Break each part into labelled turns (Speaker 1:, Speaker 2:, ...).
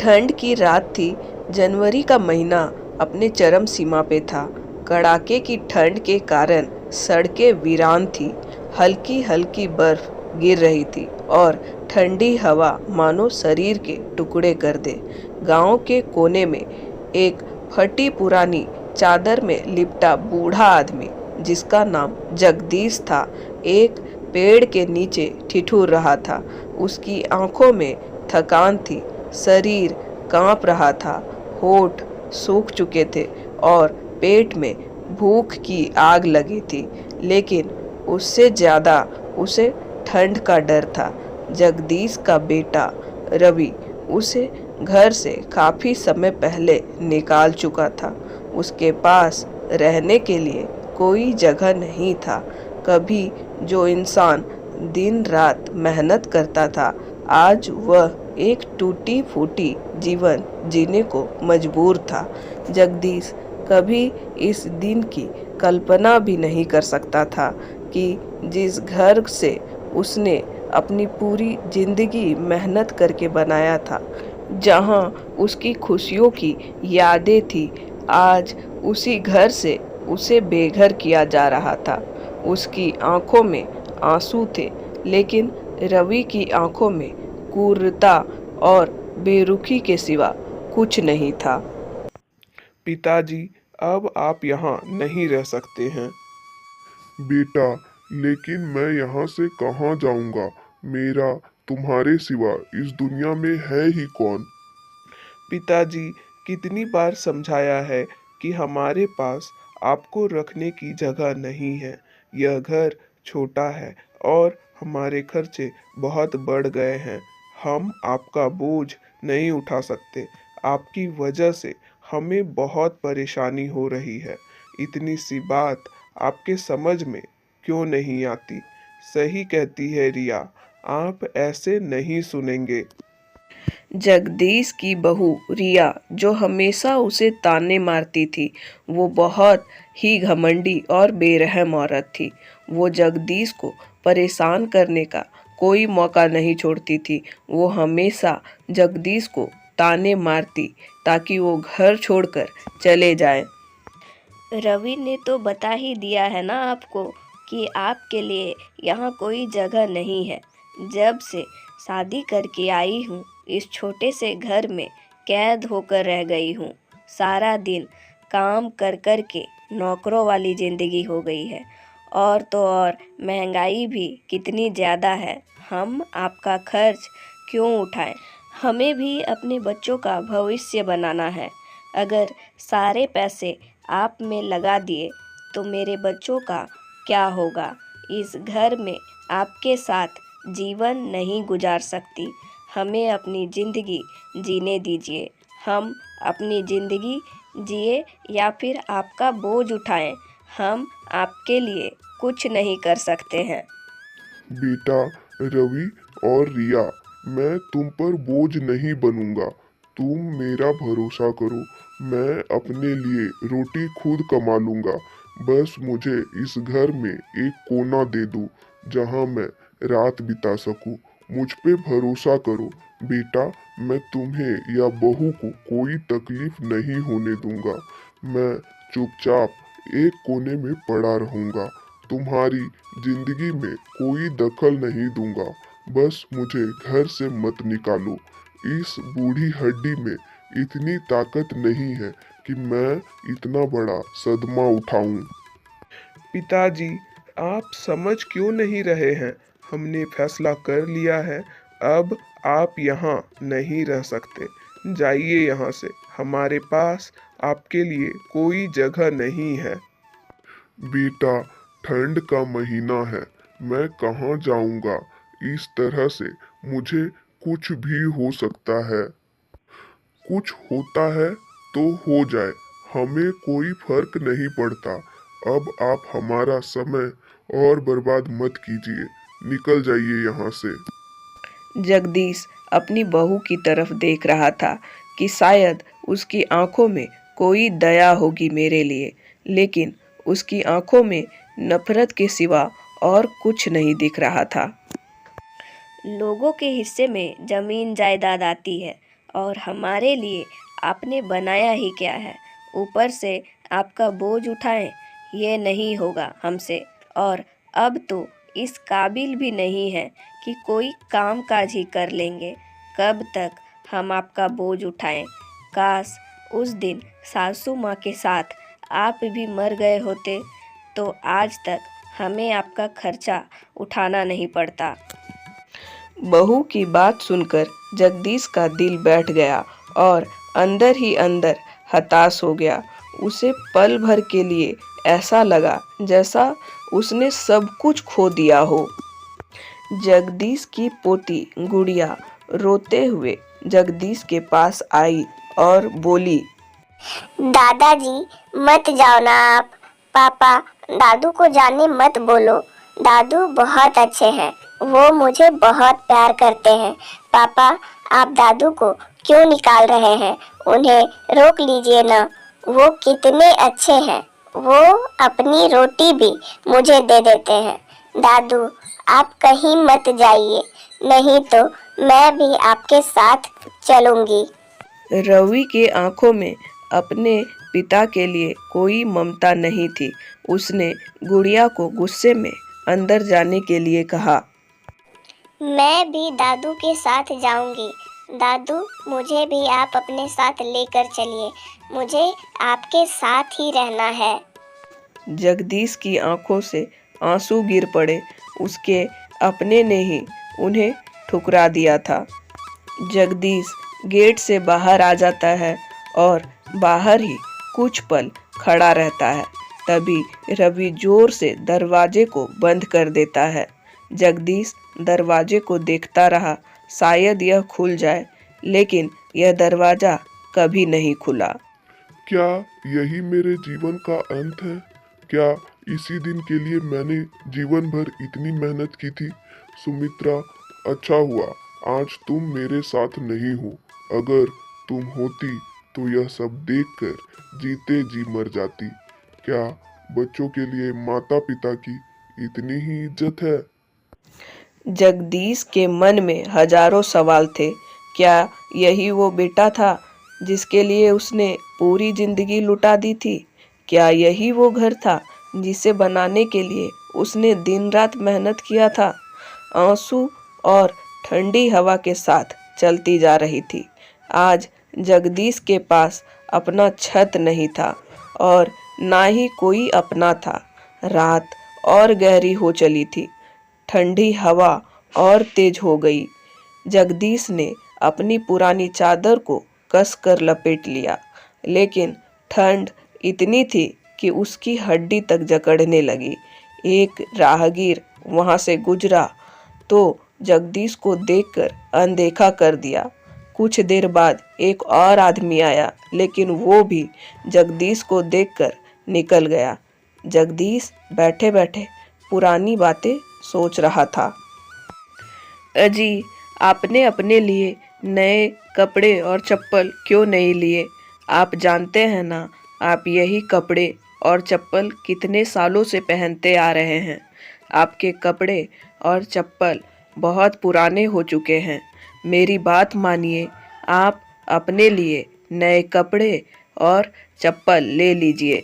Speaker 1: ठंड की रात थी। जनवरी का महीना अपने चरम सीमा पे था। कड़ाके की ठंड के कारण सड़कें वीरान थी। हल्की हल्की बर्फ गिर रही थी और ठंडी हवा मानो शरीर के टुकड़े कर दे। गांव के कोने में एक फटी पुरानी चादर में लिपटा बूढ़ा आदमी, जिसका नाम जगदीश था, एक पेड़ के नीचे ठिठुर रहा था। उसकी आंखों में थकान थी, शरीर कांप रहा था, होठ सूख चुके थे और पेट में भूख की आग लगी थी। लेकिन उससे ज़्यादा उसे ठंड का डर था। जगदीश का बेटा रवि उसे घर से काफ़ी समय पहले निकाल चुका था। उसके पास रहने के लिए कोई जगह नहीं था। कभी जो इंसान दिन रात मेहनत करता था, आज वह एक टूटी फूटी जीवन जीने को मजबूर था। जगदीश कभी इस दिन की कल्पना भी नहीं कर सकता था कि जिस घर से उसने अपनी पूरी जिंदगी मेहनत करके बनाया था, जहां उसकी खुशियों की यादें थी, आज उसी घर से उसे बेघर किया जा रहा था। उसकी आंखों में आंसू थे, लेकिन रवि की आंखों में क्रूरता और बेरुखी के सिवा कुछ नहीं था।
Speaker 2: पिताजी, अब आप यहाँ नहीं रह सकते हैं।
Speaker 3: बेटा, लेकिन मैं यहाँ से कहाँ जाऊँगा? मेरा तुम्हारे सिवा इस दुनिया में है ही कौन?
Speaker 2: पिताजी, कितनी बार समझाया है कि हमारे पास आपको रखने की जगह नहीं है। यह घर छोटा है और हमारे खर्चे बहुत बढ़ गए हैं। हम आपका बोझ नहीं उठा सकते। आपकी वजह से हमें बहुत परेशानी हो रही है। इतनी सी बात आपके समझ में क्यों नहीं आती? सही कहती है रिया, आप ऐसे नहीं सुनेंगे।
Speaker 1: जगदीश की बहू रिया, जो हमेशा उसे ताने मारती थी, वो बहुत ही घमंडी और बेरहम औरत थी। वो जगदीश को परेशान करने का कोई मौका नहीं छोड़ती थी। वो हमेशा जगदीश को ताने मारती ताकि वो घर छोड़कर चले जाए।
Speaker 4: रवि ने तो बता ही दिया है ना आपको कि आपके लिए यहाँ कोई जगह नहीं है। जब से शादी करके आई हूँ, इस छोटे से घर में कैद होकर रह गई हूँ। सारा दिन काम कर कर के नौकरों वाली ज़िंदगी हो गई है। और तो और महंगाई भी कितनी ज़्यादा है। हम आपका खर्च क्यों उठाएं? हमें भी अपने बच्चों का भविष्य बनाना है। अगर सारे पैसे आप में लगा दिए तो मेरे बच्चों का क्या होगा? इस घर में आपके साथ जीवन नहीं गुजार सकती। हमें अपनी ज़िंदगी जीने दीजिए। हम अपनी ज़िंदगी जिए या फिर आपका बोझ उठाएं। हम आपके लिए कुछ नहीं कर सकते हैं।
Speaker 3: बेटा रवि और रिया, मैं तुम पर बोझ नहीं बनूंगा। तुम मेरा भरोसा करो, मैं अपने लिए रोटी खुद कमा लूंगा। बस मुझे इस घर में एक कोना दे दो जहां मैं रात बिता सकूं। मुझ पे भरोसा करो बेटा, मैं तुम्हें या बहू को कोई तकलीफ नहीं होने दूंगा। मैं चुपचाप एक कोने में पड़ा रहूंगा। तुम्हारी जिंदगी में कोई दखल नहीं दूंगा। बस मुझे घर से मत निकालो। इस बूढ़ी हड्डी में इतनी ताकत नहीं है कि मैं इतना बड़ा सदमा उठाऊं।
Speaker 2: पिताजी, आप समझ क्यों नहीं रहे हैं? हमने फैसला कर लिया है। अब आप यहाँ नहीं रह सकते। जाइए यहाँ से। हमारे पास आपके लिए कोई जगह नहीं है।
Speaker 3: बेटा, ठंड का महीना है, मैं कहाँ जाऊंगा? इस तरह से मुझे कुछ भी हो सकता है। कुछ होता है तो हो जाए, हमें कोई फर्क नहीं पड़ता। अब आप हमारा समय और बर्बाद मत कीजिए। निकल जाइए यहाँ से।
Speaker 1: जगदीश अपनी बहू की तरफ देख रहा था कि शायद उसकी आंखों में कोई दया होगी मेरे लिए, लेकिन उसकी आंखों में नफरत के सिवा और कुछ नहीं दिख रहा था।
Speaker 4: लोगों के हिस्से में ज़मीन जायदाद आती है और हमारे लिए आपने बनाया ही क्या है। ऊपर से आपका बोझ उठाएं, ये नहीं होगा हमसे। और अब तो इस काबिल भी नहीं है कि कोई काम काज ही कर लेंगे। कब तक हम आपका बोझ उठाएं। काश उस दिन सासू माँ के साथ आप भी मर गए होते तो आज तक हमें आपका खर्चा उठाना नहीं पड़ता।
Speaker 1: बहू की बात सुनकर जगदीश का दिल बैठ गया और अंदर ही अंदर हताश हो गया। उसे पल भर के लिए ऐसा लगा जैसा उसने सब कुछ खो दिया हो। जगदीश की पोती गुड़िया रोते हुए जगदीश के पास आई और बोली,
Speaker 5: दादाजी मत जाओ ना आप। पापा दादू को जाने मत बोलो। दादू बहुत अच्छे हैं, वो मुझे बहुत प्यार करते हैं। पापा आप दादू को क्यों निकाल रहे हैं? उन्हें रोक लीजिए ना, वो कितने अच्छे हैं। वो अपनी रोटी भी मुझे दे देते हैं। दादू आप कहीं मत जाइए, नहीं तो मैं भी आपके साथ चलूंगी।
Speaker 1: रवि के आंखों में अपने पिता के लिए कोई ममता नहीं थी। उसने गुड़िया को गुस्से में अंदर जाने के लिए कहा,
Speaker 5: मैं भी दादू के साथ जाऊंगी। दादू मुझे भी आप अपने साथ लेकर चलिए, मुझे आपके साथ ही रहना है।
Speaker 1: जगदीश की आंखों से आंसू गिर पड़े। उसके अपने ने ही उन्हें ठुकरा दिया था। जगदीश गेट से बाहर आ जाता है और बाहर ही कुछ पल खड़ा रहता है। तभी रवि जोर से दरवाजे को बंद कर देता है। जगदीश दरवाजे को देखता रहा, शायद यह खुल जाए, लेकिन यह दरवाजा कभी नहीं खुला।
Speaker 3: क्या यही मेरे जीवन का अंत है? क्या इसी दिन के लिए मैंने जीवन भर इतनी मेहनत की थी? सुमित्रा, अच्छा हुआ आज तुम मेरे साथ नहीं हो। अगर तुम होती तो यह सब देखकर जीते जी मर जाती। क्या बच्चों के लिए माता पिता की इतनी ही इज्जत है?
Speaker 1: जगदीश के मन में हजारों सवाल थे। क्या यही वो बेटा था जिसके लिए उसने पूरी जिंदगी लुटा दी थी? क्या यही वो घर था जिसे बनाने के लिए उसने दिन रात मेहनत किया था? आंसू और ठंडी हवा के साथ चलती जा रही थी। आज जगदीश के पास अपना छत नहीं था और ना ही कोई अपना था। रात और गहरी हो चली थी, ठंडी हवा और तेज हो गई। जगदीश ने अपनी पुरानी चादर को कसकर लपेट लिया, लेकिन ठंड इतनी थी कि उसकी हड्डी तक जकड़ने लगी। एक राहगीर वहां से गुजरा तो जगदीश को देखकर अनदेखा कर दिया। कुछ देर बाद एक और आदमी आया, लेकिन वो भी जगदीश को देखकर निकल गया। जगदीश बैठे बैठे पुरानी बातें सोच रहा था। अजी, आपने अपने लिए नए कपड़े और चप्पल क्यों नहीं लिए? आप जानते हैं ना, आप यही कपड़े और चप्पल कितने सालों से पहनते आ रहे हैं। आपके कपड़े और चप्पल बहुत पुराने हो चुके हैं। मेरी बात मानिए, आप अपने लिए नए कपड़े और चप्पल ले लीजिए।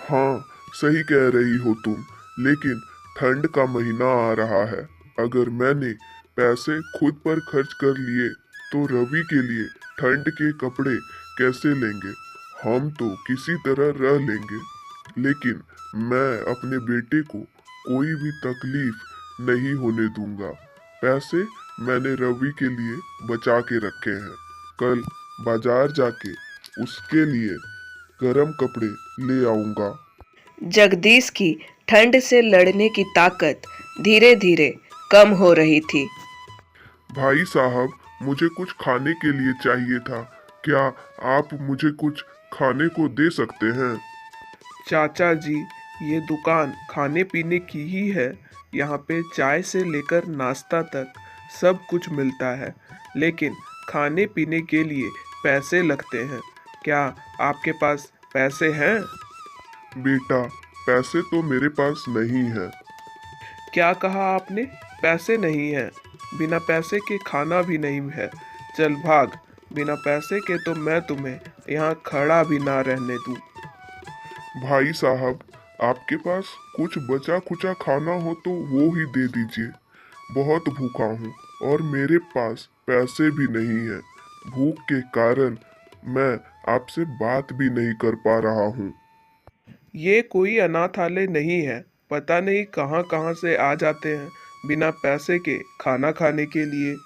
Speaker 3: हाँ, सही कह रही हो तुम, लेकिन ठंड का महीना आ रहा है। अगर मैंने पैसे खुद पर खर्च कर लिए तो रवि के लिए ठंड के कपड़े कैसे लेंगे? हम तो किसी तरह रह लेंगे, लेकिन मैं अपने बेटे को कोई भी तकलीफ नहीं होने दूंगा। पैसे मैंने रवि के लिए बचा के रखे हैं। कल बाजार जाके उसके लिए गर्म कपड़े ले आऊंगा।
Speaker 1: जगदीश की ठंड से लड़ने की ताकत धीरे धीरे कम हो रही थी।
Speaker 3: भाई साहब, मुझे कुछ खाने के लिए चाहिए था। क्या आप मुझे कुछ खाने को दे सकते हैं?
Speaker 2: चाचा जी, ये दुकान खाने पीने की ही है। यहाँ पे चाय से लेकर नाश्ता तक सब कुछ मिलता है, लेकिन खाने पीने के लिए पैसे लगते हैं। क्या आपके पास पैसे हैं?
Speaker 3: बेटा, पैसे तो मेरे पास नहीं है।
Speaker 2: क्या कहा आपने? पैसे नहीं हैं? बिना पैसे के खाना भी नहीं है। चल भाग, बिना पैसे के तो मैं तुम्हें यहाँ खड़ा भी ना रहने दूँ।
Speaker 3: भाई साहब, आपके पास कुछ बचा खुचा खाना हो तो वो ही दे दीजिए। बहुत भूखा हूँ और मेरे पास पैसे भी नहीं है। भूख के कारण मैं आपसे बात भी नहीं कर पा रहा हूँ।
Speaker 2: ये कोई अनाथालय नहीं है, पता नहीं कहाँ कहाँ से आ जाते हैं बिना पैसे के खाना खाने के लिए।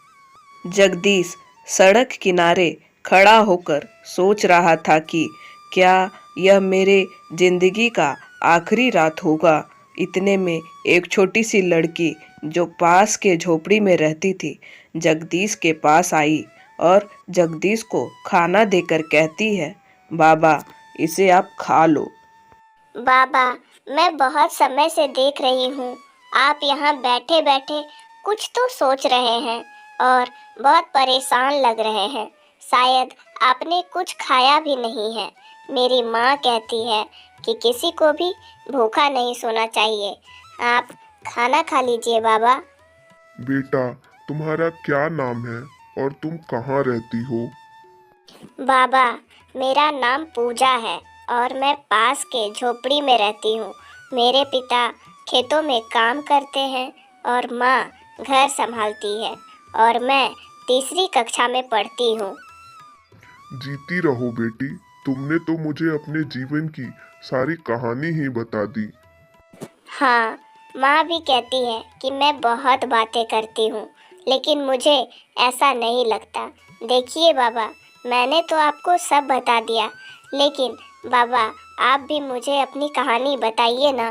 Speaker 1: जगदीश सड़क किनारे खड़ा होकर सोच रहा था कि क्या यह मेरे जिंदगी का आखिरी रात होगा। इतने में एक छोटी सी लड़की जो पास के झोपड़ी में रहती थी जगदीश के पास आई और जगदीश को खाना देकर कहती है, बाबा इसे आप खा लो।
Speaker 5: बाबा, मैं बहुत समय से देख रही हूँ आप यहाँ बैठे बैठे कुछ तो सोच रहे हैं और बहुत परेशान लग रहे हैं। शायद आपने कुछ खाया भी नहीं है। मेरी माँ कहती है कि किसी को भी भूखा नहीं सोना चाहिए। आप खाना खा लीजिए बाबा।
Speaker 3: बेटा, तुम्हारा क्या नाम है और तुम कहाँ रहती हो?
Speaker 5: बाबा, मेरा नाम पूजा है और मैं पास के झोपड़ी में रहती हूँ। मेरे पिता खेतों में काम करते हैं और माँ घर संभालती है और मैं तीसरी कक्षा में पढ़ती हूँ।
Speaker 3: जीती रहो बेटी, तुमने तो मुझे अपने जीवन की सारी कहानी ही बता दी।
Speaker 5: हाँ, माँ भी कहती है कि मैं बहुत बातें करती हूँ, लेकिन मुझे ऐसा नहीं लगता। देखिए बाबा, मैंने तो आपको सब बता दिया, लेकिन बाबा आप भी मुझे अपनी कहानी बताइए ना।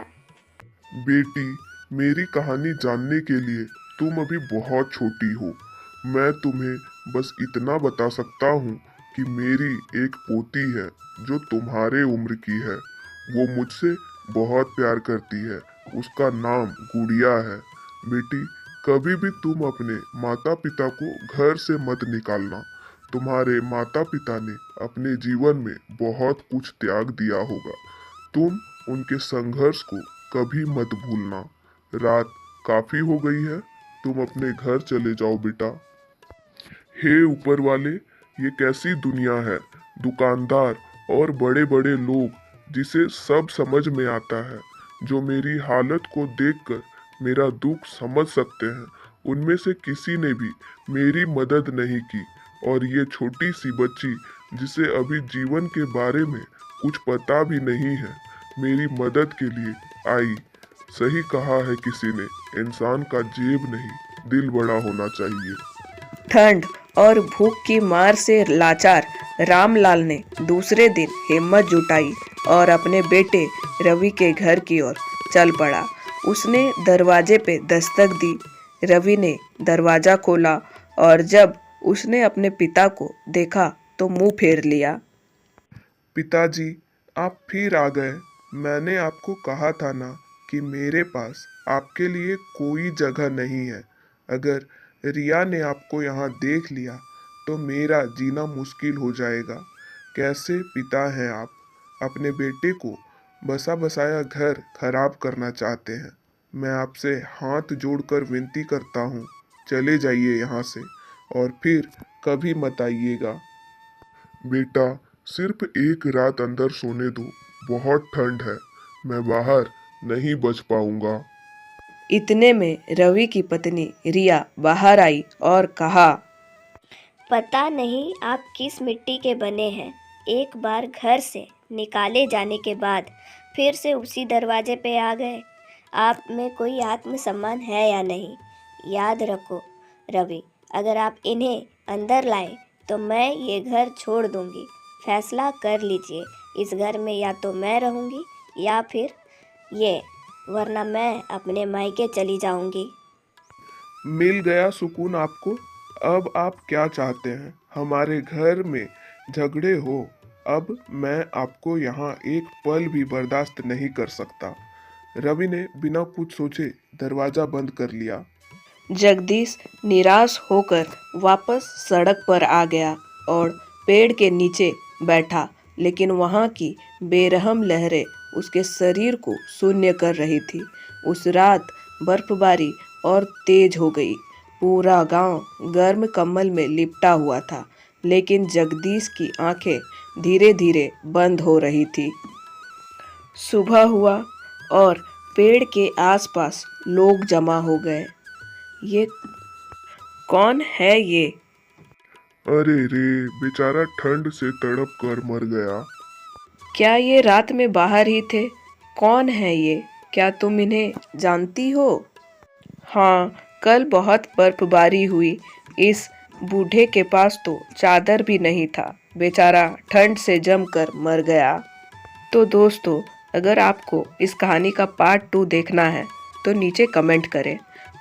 Speaker 3: बेटी, मेरी कहानी जानने के लिए तुम अभी बहुत छोटी हो। मैं तुम्हें बस इतना बता सकता हूँ कि मेरी एक पोती है जो तुम्हारे उम्र की है। वो मुझसे बहुत प्यार करती है। उसका नाम गुड़िया है। बेटी, कभी भी तुम अपने माता पिता को घर से मत निकालना। तुम्हारे माता पिता ने अपने जीवन में बहुत कुछ त्याग दिया होगा। तुम उनके संघर्ष को कभी मत भूलना। रात काफी हो गई है, तुम अपने घर चले जाओ बेटा। हे ऊपर वाले, ये कैसी दुनिया है। दुकानदार और बड़े बड़े लोग जिसे सब समझ में आता है, जो मेरी हालत को देखकर मेरा दुख समझ सकते हैं, उनमें से किसी ने भी मेरी मदद नहीं की। और ये छोटी सी बच्ची जिसे अभी जीवन के बारे में कुछ पता भी नहीं है, मेरी मदद के लिए आई। सही कहा है किसी ने, इंसान का जेब नहीं दिल बड़ा होना चाहिए।
Speaker 1: ठंड और भूख की मार से लाचार रामलाल ने दूसरे दिन हिम्मत जुटाई और अपने बेटे रवि के घर की ओर चल पड़ा। उसने दरवाजे पे दस्तक दी। रवि ने दरवाजा खोला और जब उसने अपने पिता को देखा तो मुंह फेर लिया।
Speaker 2: पिताजी, आप फिर आ गए। मैंने आपको कहा था ना कि मेरे पास आपके लिए कोई जगह नहीं है। अगर रिया ने आपको यहाँ देख लिया तो मेरा जीना मुश्किल हो जाएगा। कैसे पिता हैं आप? अपने बेटे को बसा बसाया घर खराब करना चाहते हैं। मैं आपसे हाथ जोड़कर विनती करता हूँ, चले जाइए यहाँ से और फिर कभी मत आइएगा।
Speaker 3: बेटा, सिर्फ एक रात अंदर सोने दो। बहुत ठंड है, मैं बाहर नहीं बच पाऊंगा।
Speaker 1: इतने में रवि की पत्नी रिया बाहर आई और कहा,
Speaker 4: पता नहीं आप किस मिट्टी के बने हैं। एक बार घर से निकाले जाने के बाद फिर से उसी दरवाजे पे आ गए। आप में कोई आत्मसम्मान है या नहीं? याद रखो रवि, अगर आप इन्हें अंदर लाए तो मैं ये घर छोड़ दूंगी। फैसला कर लीजिए, इस घर में या तो मैं रहूंगी या फिर ये, वरना मैं अपने मायके चली जाऊंगी।
Speaker 2: मिल गया सुकून आपको। अब आप क्या चाहते हैं? हमारे घर में झगड़े हो? अब मैं आपको यहाँ एक पल भी बर्दाश्त नहीं कर सकता। रवि ने बिना कुछ सोचे दरवाजा बंद कर लिया।
Speaker 1: जगदीश निराश होकर वापस सड़क पर आ गया और पेड़ के नीचे बैठा, लेकिन वहाँ की बेरहम लहरें उसके शरीर को शून्य कर रही थी। उस रात बर्फबारी और तेज हो गई। पूरा गांव गर्म कम्बल में लिपटा हुआ था। लेकिन जगदीश की आंखें धीरे धीरे बंद हो रही थी। सुबह हुआ और पेड़ के आसपास लोग जमा हो गए। ये कौन है ये?
Speaker 3: अरे रे, बेचारा ठंड से तड़प कर मर गया।
Speaker 1: क्या ये रात में बाहर ही थे? कौन है ये? क्या तुम इन्हें जानती हो? हाँ, कल बहुत बर्फबारी हुई। इस बूढ़े के पास तो चादर भी नहीं था। बेचारा ठंड से जमकर मर गया। तो दोस्तों, अगर आपको इस कहानी का पार्ट 2 देखना है तो नीचे कमेंट करें,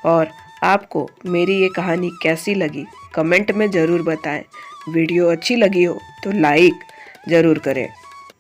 Speaker 1: और आपको मेरी ये कहानी कैसी लगी कमेंट में ज़रूर बताएं। वीडियो अच्छी लगी हो तो लाइक ज़रूर करें।